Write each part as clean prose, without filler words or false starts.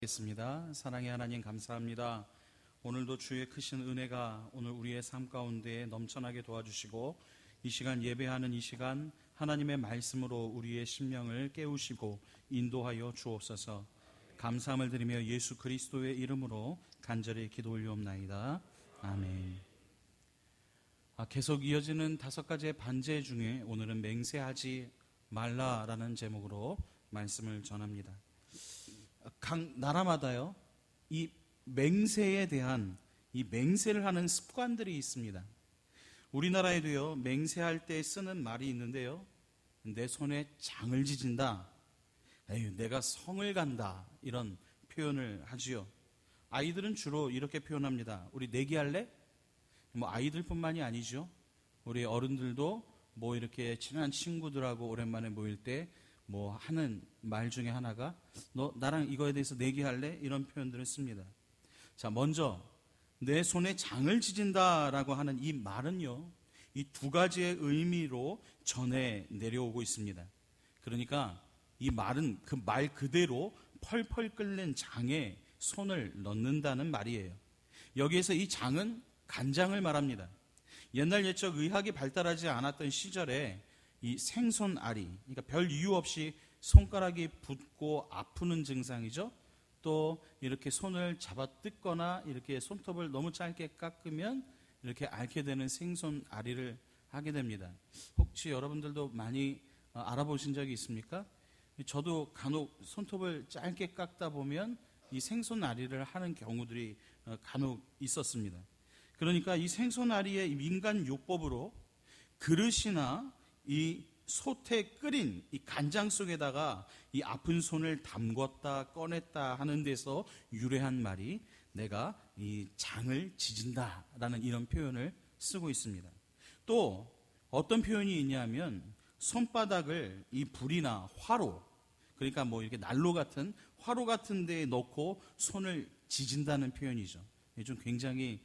겠습니다. 사랑의 하나님 감사합니다. 오늘도 주의 크신 은혜가 오늘 우리의 삶 가운데 넘쳐나게 도와주시고 이 시간 예배하는 이 시간 하나님의 말씀으로 우리의 심령을 깨우시고 인도하여 주옵소서. 감사함을 드리며 예수 그리스도의 이름으로 간절히 기도 올리옵나이다. 아멘. 계속 이어지는 5가지의 반제 중에 오늘은 맹세하지 말라라는 제목으로 말씀을 전합니다. 각 나라마다요, 이 맹세에 대한 이 맹세를 하는 습관들이 있습니다. 우리나라에도요, 맹세할 때 쓰는 말이 있는데요, 내 손에 장을 지진다, 에휴, 내가 성을 간다, 이런 표현을 하지요. 아이들은 주로 이렇게 표현합니다. 우리 내기할래? 아이들뿐만이 아니죠. 우리 어른들도 이렇게 친한 친구들하고 오랜만에 모일 때 하는 말 중에 하나가 너 나랑 이거에 대해서 내기할래? 이런 표현들을 씁니다. 자, 먼저 내 손에 장을 지진다라고 하는 이 말은요, 이 2가지의 의미로 전해 내려오고 있습니다. 그러니까 이 말은 그 말 그대로 펄펄 끓는 장에 손을 넣는다는 말이에요. 여기에서 이 장은 간장을 말합니다. 옛날 옛적 의학이 발달하지 않았던 시절에 이 생손아리, 그러니까 별 이유 없이 손가락이 붓고 아프는 증상이죠. 또 이렇게 손을 잡아 뜯거나 이렇게 손톱을 너무 짧게 깎으면 이렇게 앓게 되는 생손아리를 하게 됩니다. 혹시 여러분들도 많이 알아보신 적이 있습니까? 저도 간혹 손톱을 짧게 깎다 보면 이 생손아리를 하는 경우들이 간혹 있었습니다. 그러니까 이 생손아리의 민간 요법으로 그릇이나 이 솥에 끓인 이 간장 속에다가 이 아픈 손을 담궜다 꺼냈다 하는 데서 유래한 말이 내가 이 장을 지진다라는 이런 표현을 쓰고 있습니다. 또 어떤 표현이 있냐면 손바닥을 이 불이나 화로, 그러니까 이렇게 난로 같은 화로 같은 데에 넣고 손을 지진다는 표현이죠. 좀 굉장히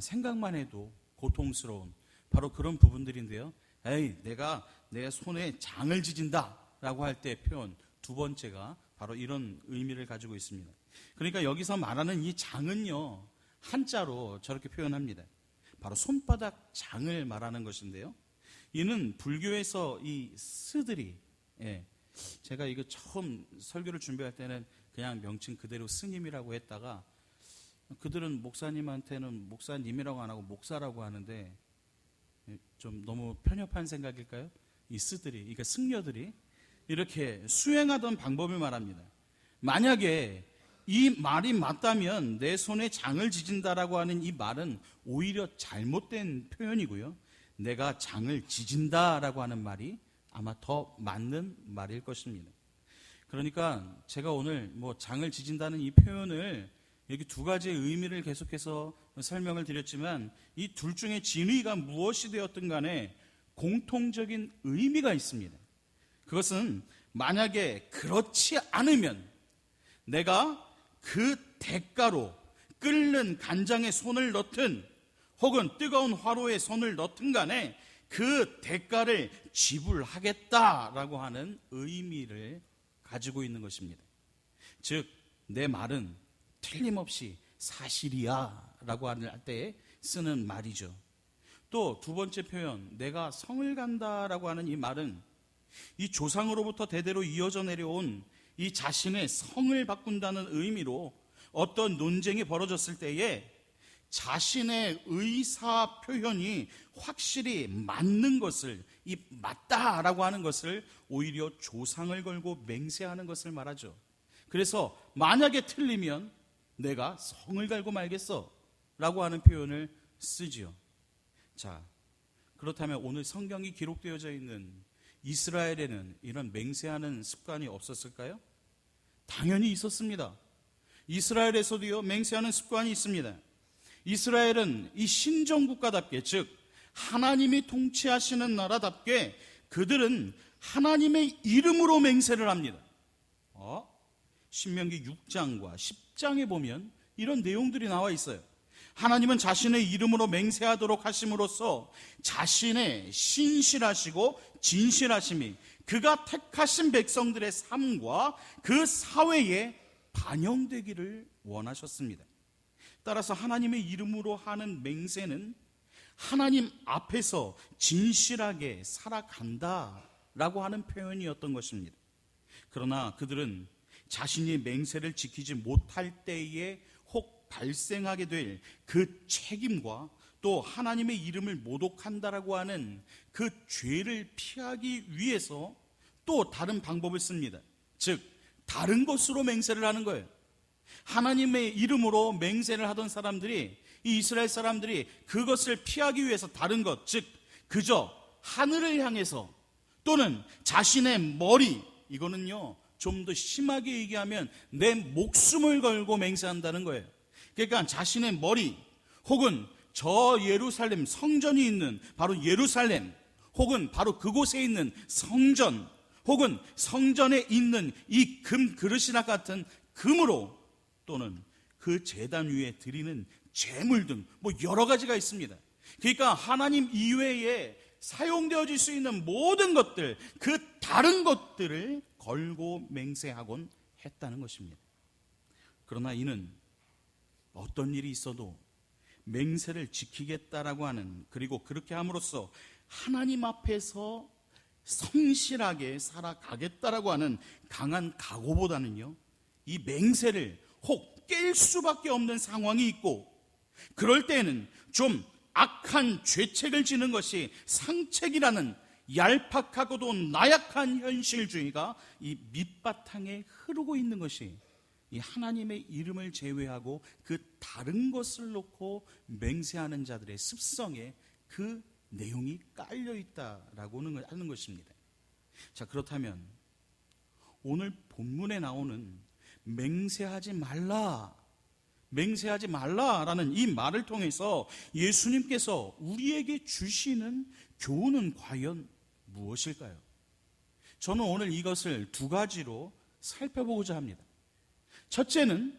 생각만 해도 고통스러운 바로 그런 부분들인데요. 에이, 내가 내 손에 장을 지진다 라고 할 때 표현 2번째가 바로 이런 의미를 가지고 있습니다. 그러니까 여기서 말하는 이 장은요, 한자로 저렇게 표현합니다. 바로 손바닥 장을 말하는 것인데요, 이는 불교에서 이 스들이, 제가 이거 처음 설교를 준비할 때는 그냥 명칭 그대로 스님이라고 했다가 그들은 목사님한테는 목사님이라고 안 하고 목사라고 하는데 좀 너무 편협한 생각일까요? 이 스들이, 그러니까 승려들이 이렇게 수행하던 방법을 말합니다. 만약에 이 말이 맞다면 내 손에 장을 지진다라고 하는 이 말은 오히려 잘못된 표현이고요, 내가 장을 지진다라고 하는 말이 아마 더 맞는 말일 것입니다. 그러니까 제가 오늘 장을 지진다는 이 표현을 이렇게 2가지의 의미를 계속해서 설명을 드렸지만 이 둘 중에 진의가 무엇이 되었든 간에 공통적인 의미가 있습니다. 그것은 만약에 그렇지 않으면 내가 그 대가로 끓는 간장에 손을 넣든 혹은 뜨거운 화로에 손을 넣든 간에 그 대가를 지불하겠다라고 하는 의미를 가지고 있는 것입니다. 즉, 내 말은 틀림없이 사실이야 라고 할 때 쓰는 말이죠. 또 2번째 표현, 내가 성을 간다라고 하는 이 말은 이 조상으로부터 대대로 이어져 내려온 이 자신의 성을 바꾼다는 의미로 어떤 논쟁이 벌어졌을 때에 자신의 의사 표현이 확실히 맞는 것을, 이 맞다라고 하는 것을 오히려 조상을 걸고 맹세하는 것을 말하죠. 그래서 만약에 틀리면 내가 성을 갈고 말겠어 라고 하는 표현을 쓰지요. 자, 그렇다면 오늘 성경이 기록되어져 있는 이스라엘에는 이런 맹세하는 습관이 없었을까요? 당연히 있었습니다. 이스라엘에서도요, 맹세하는 습관이 있습니다. 이스라엘은 이 신정국가답게, 즉 하나님이 통치하시는 나라답게 그들은 하나님의 이름으로 맹세를 합니다. 신명기 6장과 10장에 보면 이런 내용들이 나와 있어요. 하나님은 자신의 이름으로 맹세하도록 하심으로써 자신의 신실하시고 진실하심이 그가 택하신 백성들의 삶과 그 사회에 반영되기를 원하셨습니다. 따라서 하나님의 이름으로 하는 맹세는 하나님 앞에서 진실하게 살아간다라고 하는 표현이었던 것입니다. 그러나 그들은 자신이 맹세를 지키지 못할 때에 혹 발생하게 될 그 책임과 또 하나님의 이름을 모독한다라고 하는 그 죄를 피하기 위해서 또 다른 방법을 씁니다. 즉 다른 것으로 맹세를 하는 거예요. 하나님의 이름으로 맹세를 하던 사람들이, 이 이스라엘 사람들이 그것을 피하기 위해서 다른 것, 즉 그저 하늘을 향해서 또는 자신의 머리, 이거는요 좀 더 심하게 얘기하면 내 목숨을 걸고 맹세한다는 거예요. 그러니까 자신의 머리 혹은 저 예루살렘 성전이 있는 바로 예루살렘, 혹은 바로 그곳에 있는 성전, 혹은 성전에 있는 이 금 그릇이나 같은 금으로, 또는 그 제단 위에 드리는 제물 등 뭐 여러 가지가 있습니다. 그러니까 하나님 이외에 사용되어질 수 있는 모든 것들, 그 다른 것들을 걸고 맹세하곤 했다는 것입니다. 그러나 이는 어떤 일이 있어도 맹세를 지키겠다라고 하는, 그리고 그렇게 함으로써 하나님 앞에서 성실하게 살아가겠다라고 하는 강한 각오보다는요, 이 맹세를 혹 깰 수밖에 없는 상황이 있고, 그럴 때에는 좀 악한 죄책을 지는 것이 상책이라는 얄팍하고도 나약한 현실주의가 이 밑바탕에 흐르고 있는 것이 이 하나님의 이름을 제외하고 그 다른 것을 놓고 맹세하는 자들의 습성에 그 내용이 깔려 있다라고 하는 것입니다. 자, 그렇다면 오늘 본문에 나오는 맹세하지 말라라는 이 말을 통해서 예수님께서 우리에게 주시는 교훈은 과연 무엇일까요? 저는 오늘 이것을 두 가지로 살펴보고자 합니다. 첫째는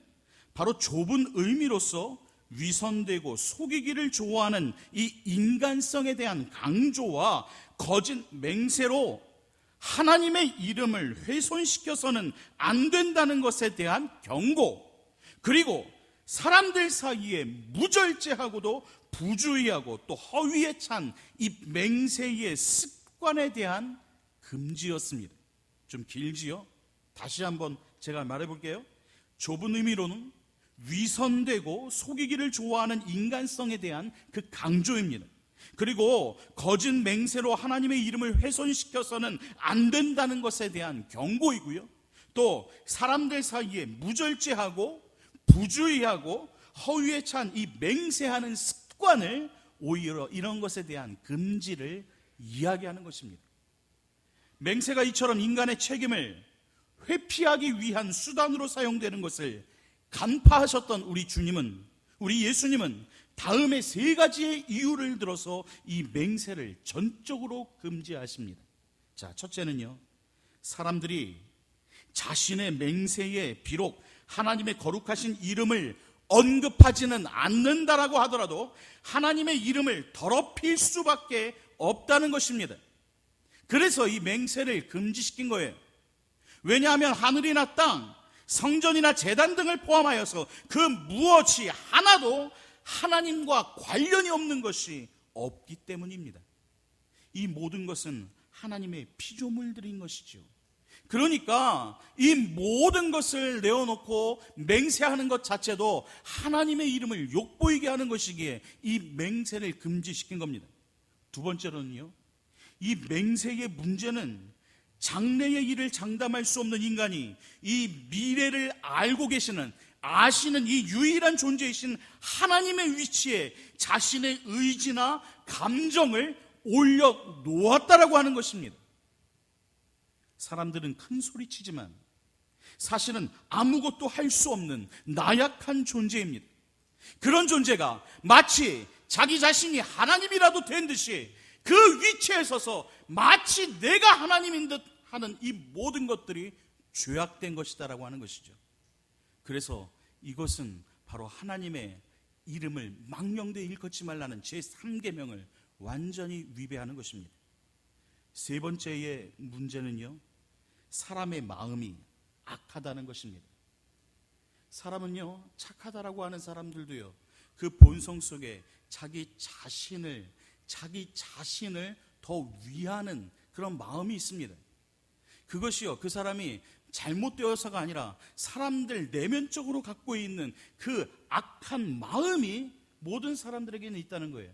바로 좁은 의미로서 위선되고 속이기를 좋아하는 이 인간성에 대한 강조와 거짓 맹세로 하나님의 이름을 훼손시켜서는 안 된다는 것에 대한 경고, 그리고 사람들 사이에 무절제하고도 부주의하고 또 허위에 찬 이 맹세의 습관에 대한 금지였습니다. 좀 길지요? 다시 한번 제가 말해볼게요. 좁은 의미로는 위선되고 속이기를 좋아하는 인간성에 대한 그 강조입니다. 그리고 거짓 맹세로 하나님의 이름을 훼손시켜서는 안 된다는 것에 대한 경고이고요. 또 사람들 사이에 무절제하고 부주의하고 허위에 찬 이 맹세하는 습관을 오히려 이런 것에 대한 금지를 이야기하는 것입니다. 맹세가 이처럼 인간의 책임을 회피하기 위한 수단으로 사용되는 것을 간파하셨던 우리 예수님은 다음에 세 가지의 이유를 들어서 이 맹세를 전적으로 금지하십니다. 자, 첫째는요, 사람들이 자신의 맹세에 비록 하나님의 거룩하신 이름을 언급하지는 않는다라고 하더라도 하나님의 이름을 더럽힐 수밖에 없다는 것입니다. 그래서 이 맹세를 금지시킨 거예요. 왜냐하면 하늘이나 땅, 성전이나 제단 등을 포함하여서 그 무엇이 하나도 하나님과 관련이 없는 것이 없기 때문입니다. 이 모든 것은 하나님의 피조물들인 것이죠. 그러니까 이 모든 것을 내어놓고 맹세하는 것 자체도 하나님의 이름을 욕보이게 하는 것이기에 이 맹세를 금지시킨 겁니다. 두 번째로는요, 이 맹세의 문제는 장래의 일을 장담할 수 없는 인간이 이 미래를 알고 계시는, 아시는 이 유일한 존재이신 하나님의 위치에 자신의 의지나 감정을 올려놓았다라고 하는 것입니다. 사람들은 큰 소리치지만 사실은 아무것도 할 수 없는 나약한 존재입니다. 그런 존재가 마치 자기 자신이 하나님이라도 된 듯이 그 위치에 서서 마치 내가 하나님인 듯 하는 이 모든 것들이 죄악된 것이다라고 하는 것이죠. 그래서 이것은 바로 하나님의 이름을 망령되이 일컫지 말라는 제3계명을 완전히 위배하는 것입니다. 세 번째의 문제는요, 사람의 마음이 악하다는 것입니다. 사람은요, 착하다라고 하는 사람들도요, 그 본성 속에 자기 자신을 더 위하는 그런 마음이 있습니다. 그것이요, 그 사람이 잘못되어서가 아니라 사람들 내면적으로 갖고 있는 그 악한 마음이 모든 사람들에게는 있다는 거예요.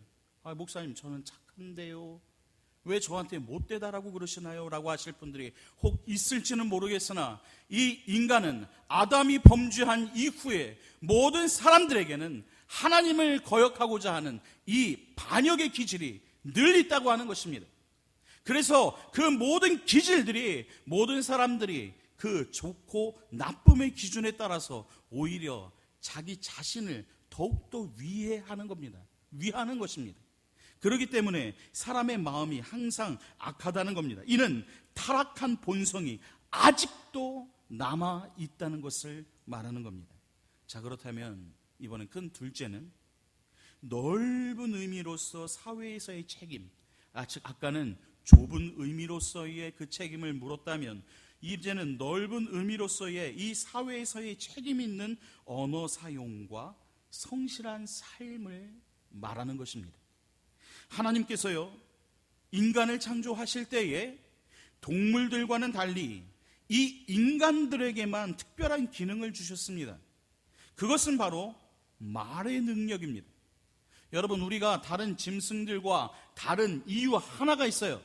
목사님, 저는 착한데요, 왜 저한테 못되다라고 그러시나요? 라고 하실 분들이 혹 있을지는 모르겠으나, 이 인간은 아담이 범죄한 이후에 모든 사람들에게는 하나님을 거역하고자 하는 이 반역의 기질이 늘 있다고 하는 것입니다. 그래서 그 모든 기질들이, 모든 사람들이 그 좋고 나쁨의 기준에 따라서 오히려 자기 자신을 더욱더 위하는 것입니다. 그렇기 때문에 사람의 마음이 항상 악하다는 겁니다. 이는 타락한 본성이 아직도 남아 있다는 것을 말하는 겁니다. 자, 그렇다면 이번엔 큰 둘째는 넓은 의미로서 사회에서의 책임, 아까는 좁은 의미로서의 그 책임을 물었다면, 이제는 넓은 의미로서의 이 사회에서의 책임 있는 언어 사용과 성실한 삶을 말하는 것입니다. 하나님께서요, 인간을 창조하실 때에 동물들과는 달리 이 인간들에게만 특별한 기능을 주셨습니다. 그것은 바로 말의 능력입니다. 여러분, 우리가 다른 짐승들과 다른 이유 하나가 있어요.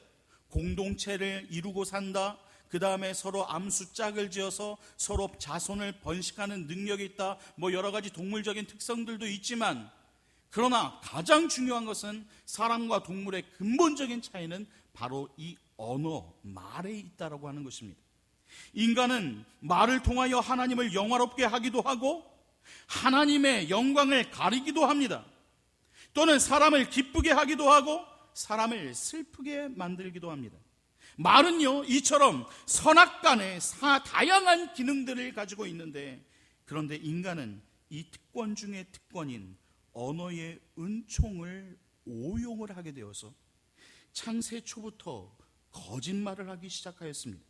공동체를 이루고 산다. 그 다음에 서로 암수 짝을 지어서 서로 자손을 번식하는 능력이 있다. 여러 가지 동물적인 특성들도 있지만, 그러나 가장 중요한 것은 사람과 동물의 근본적인 차이는 바로 이 언어, 말에 있다라고 하는 것입니다. 인간은 말을 통하여 하나님을 영화롭게 하기도 하고 하나님의 영광을 가리기도 합니다. 또는 사람을 기쁘게 하기도 하고 사람을 슬프게 만들기도 합니다. 말은요, 이처럼 선악간의 다양한 기능들을 가지고 있는데, 그런데 인간은 이 특권 중에 특권인 언어의 은총을 오용을 하게 되어서 창세 초부터 거짓말을 하기 시작하였습니다.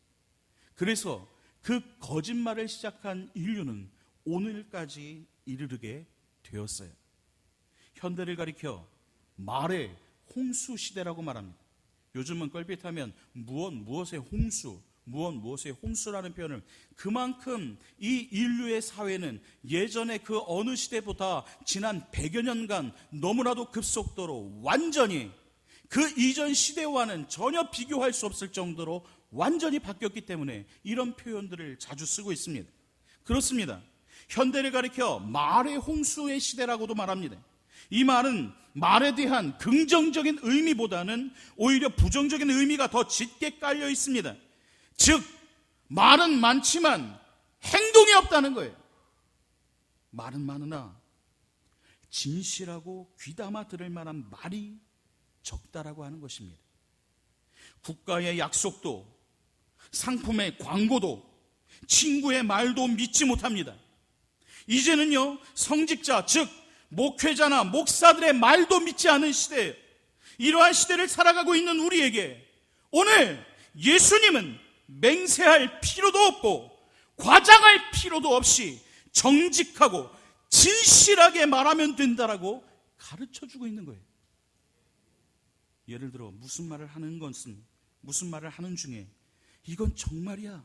그래서 그 거짓말을 시작한 인류는 오늘까지 이르게 되었어요. 현대를 가리켜 말의 홍수 시대라고 말합니다. 요즘은 껄핏하면 무엇의 홍수라는 표현을, 그만큼 이 인류의 사회는 예전에 그 어느 시대보다 지난 100여 년간 너무나도 급속도로 완전히 그 이전 시대와는 전혀 비교할 수 없을 정도로 완전히 바뀌었기 때문에 이런 표현들을 자주 쓰고 있습니다. 그렇습니다. 현대를 가리켜 말의 홍수의 시대라고도 말합니다. 이 말은 말에 대한 긍정적인 의미보다는 오히려 부정적인 의미가 더 짙게 깔려 있습니다. 즉, 말은 많지만 행동이 없다는 거예요. 말은 많으나 진실하고 귀담아 들을 만한 말이 적다라고 하는 것입니다. 국가의 약속도, 상품의 광고도, 친구의 말도 믿지 못합니다. 이제는요, 성직자, 즉 목회자나 목사들의 말도 믿지 않은 시대예요. 이러한 시대를 살아가고 있는 우리에게 오늘 예수님은 맹세할 필요도 없고 과장할 필요도 없이 정직하고 진실하게 말하면 된다라고 가르쳐주고 있는 거예요. 예를 들어 무슨 말을 하는 중에 이건 정말이야,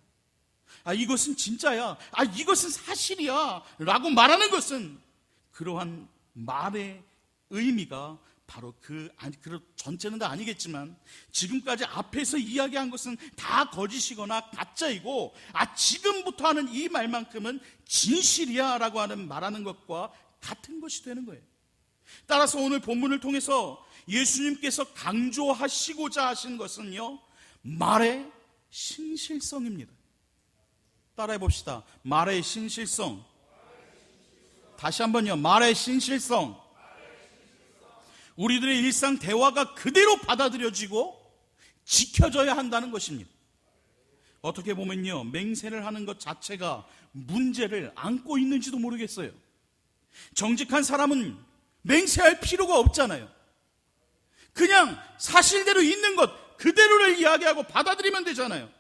이것은 진짜야, 이것은 사실이야 라고 말하는 것은 그러한 말의 의미가 바로 그 전체는 다 아니겠지만 지금까지 앞에서 이야기한 것은 다 거짓이거나 가짜이고 지금부터 하는 이 말만큼은 진실이야 라고 하는 말하는 것과 같은 것이 되는 거예요. 따라서 오늘 본문을 통해서 예수님께서 강조하시고자 하신 것은요, 말의 신실성입니다. 따라해 봅시다. 말의 신실성. 다시 한번요. 말의 신실성. 우리들의 일상 대화가 그대로 받아들여지고 지켜져야 한다는 것입니다. 어떻게 보면요, 맹세를 하는 것 자체가 문제를 안고 있는지도 모르겠어요. 정직한 사람은 맹세할 필요가 없잖아요. 그냥 사실대로 있는 것 그대로를 이야기하고 받아들이면 되잖아요.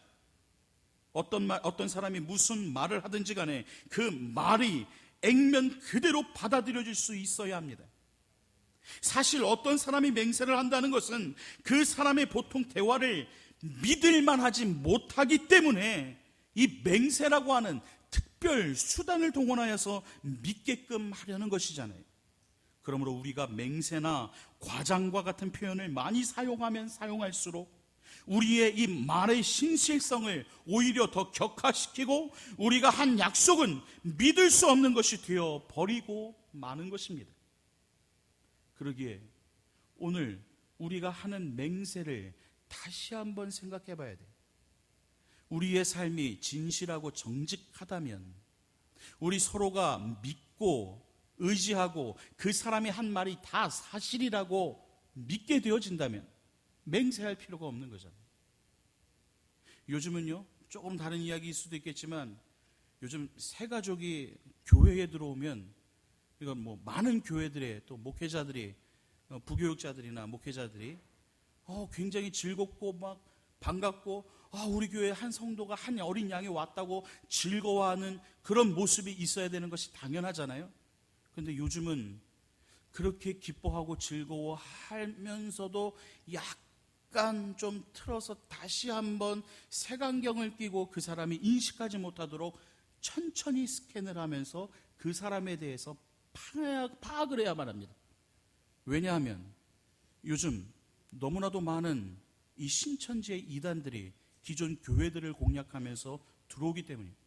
어떤 사람이 무슨 말을 하든지 간에 그 말이 액면 그대로 받아들여질 수 있어야 합니다. 사실 어떤 사람이 맹세를 한다는 것은 그 사람의 보통 대화를 믿을만 하지 못하기 때문에 이 맹세라고 하는 특별 수단을 동원하여서 믿게끔 하려는 것이잖아요. 그러므로 우리가 맹세나 과장과 같은 표현을 많이 사용하면 사용할수록 우리의 이 말의 신실성을 오히려 더 격화시키고 우리가 한 약속은 믿을 수 없는 것이 되어 버리고 마는 것입니다. 그러기에 오늘 우리가 하는 맹세를 다시 한번 생각해 봐야 돼요. 우리의 삶이 진실하고 정직하다면, 우리 서로가 믿고 의지하고 그 사람이 한 말이 다 사실이라고 믿게 되어진다면 맹세할 필요가 없는 거잖아요. 요즘은요, 조금 다른 이야기일 수도 있겠지만 요즘 새 가족이 교회에 들어오면, 이건 뭐 많은 교회들의 또 목회자들이, 부교육자들이나 목회자들이 굉장히 즐겁고 막 반갑고 우리 교회 한 성도가 한 어린 양이 왔다고 즐거워하는 그런 모습이 있어야 되는 것이 당연하잖아요. 그런데 요즘은 그렇게 기뻐하고 즐거워하면서도 약간 좀 틀어서 다시 한번 색안경을 끼고 그 사람이 인식하지 못하도록 천천히 스캔을 하면서 그 사람에 대해서 파악을 해야만 합니다. 왜냐하면 요즘 너무나도 많은 이 신천지의 이단들이 기존 교회들을 공략하면서 들어오기 때문입니다.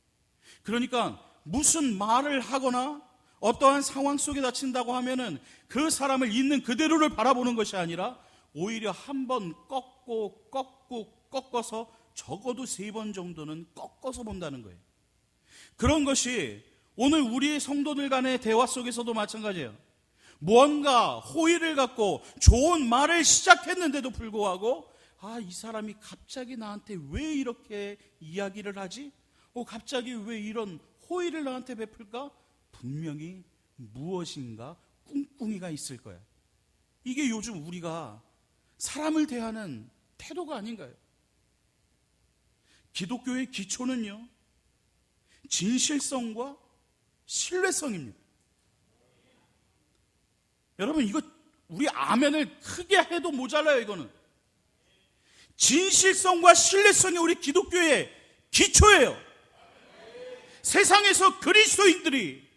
그러니까 무슨 말을 하거나 어떠한 상황 속에 닥친다고 하면은 그 사람을 있는 그대로를 바라보는 것이 아니라 오히려 한번 꺾어서 적어도 3번 정도는 꺾어서 본다는 거예요. 그런 것이 오늘 우리 성도들 간의 대화 속에서도 마찬가지예요. 무언가 호의를 갖고 좋은 말을 시작했는데도 불구하고 이 사람이 갑자기 나한테 왜 이렇게 이야기를 하지? 갑자기 왜 이런 호의를 나한테 베풀까? 분명히 무엇인가 꿍꿍이가 있을 거야. 이게 요즘 우리가 사람을 대하는 태도가 아닌가요? 기독교의 기초는요, 진실성과 신뢰성입니다. 여러분, 이거 우리 아멘을 크게 해도 모자라요. 이거는 진실성과 신뢰성이 우리 기독교의 기초예요. 세상에서 그리스도인들이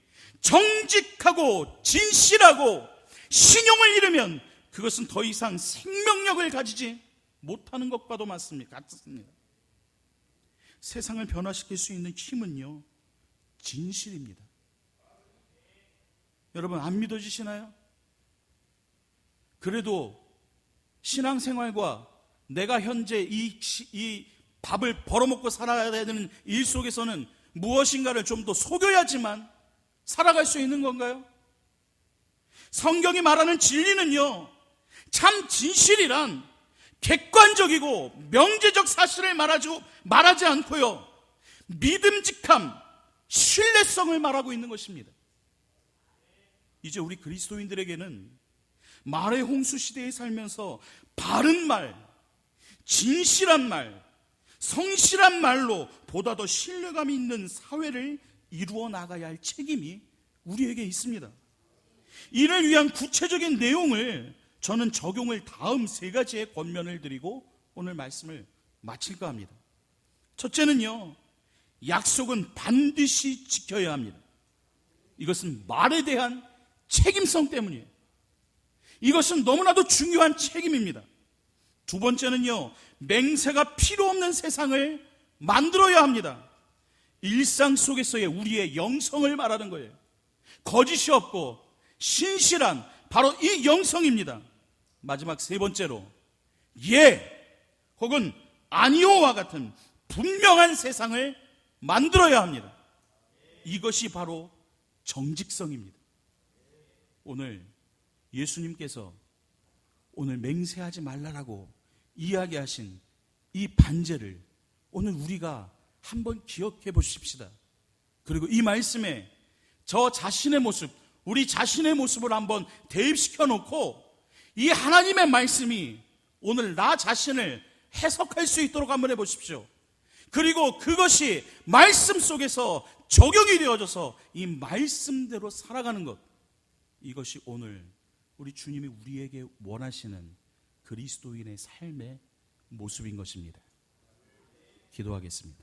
정직하고 진실하고 신용을 잃으면 그것은 더 이상 생명력을 가지지 못하는 것과도 같습니다. 세상을 변화시킬 수 있는 힘은요, 진실입니다. 여러분, 안 믿어지시나요? 그래도 신앙생활과 내가 현재 이 밥을 벌어먹고 살아야 되는 일 속에서는 무엇인가를 좀 더 속여야지만 살아갈 수 있는 건가요? 성경이 말하는 진리는요, 참 진실이란 객관적이고 명제적 사실을 말하지 않고요, 믿음직함, 신뢰성을 말하고 있는 것입니다. 이제 우리 그리스도인들에게는 말의 홍수 시대에 살면서 바른 말, 진실한 말, 성실한 말로 보다 더 신뢰감 있는 사회를 이루어 나가야 할 책임이 우리에게 있습니다. 이를 위한 구체적인 내용을 저는 적용을 다음 3가지의 권면을 드리고 오늘 말씀을 마칠까 합니다. 첫째는요, 약속은 반드시 지켜야 합니다. 이것은 말에 대한 책임성 때문이에요. 이것은 너무나도 중요한 책임입니다. 2번째는요, 맹세가 필요 없는 세상을 만들어야 합니다. 일상 속에서의 우리의 영성을 말하는 거예요. 거짓이 없고 신실한 바로 이 영성입니다. 마지막 3번째로, 예 혹은 아니오와 같은 분명한 세상을 만들어야 합니다. 이것이 바로 정직성입니다. 오늘 예수님께서 오늘 맹세하지 말라라고 이야기하신 이 반제를 오늘 우리가 한번 기억해 보십시다. 그리고 이 말씀에 저 자신의 모습, 우리 자신의 모습을 한번 대입시켜 놓고 이 하나님의 말씀이 오늘 나 자신을 해석할 수 있도록 한번 해보십시오. 그리고 그것이 말씀 속에서 적용이 되어져서 이 말씀대로 살아가는 것, 이것이 오늘 우리 주님이 우리에게 원하시는 그리스도인의 삶의 모습인 것입니다. 기도하겠습니다.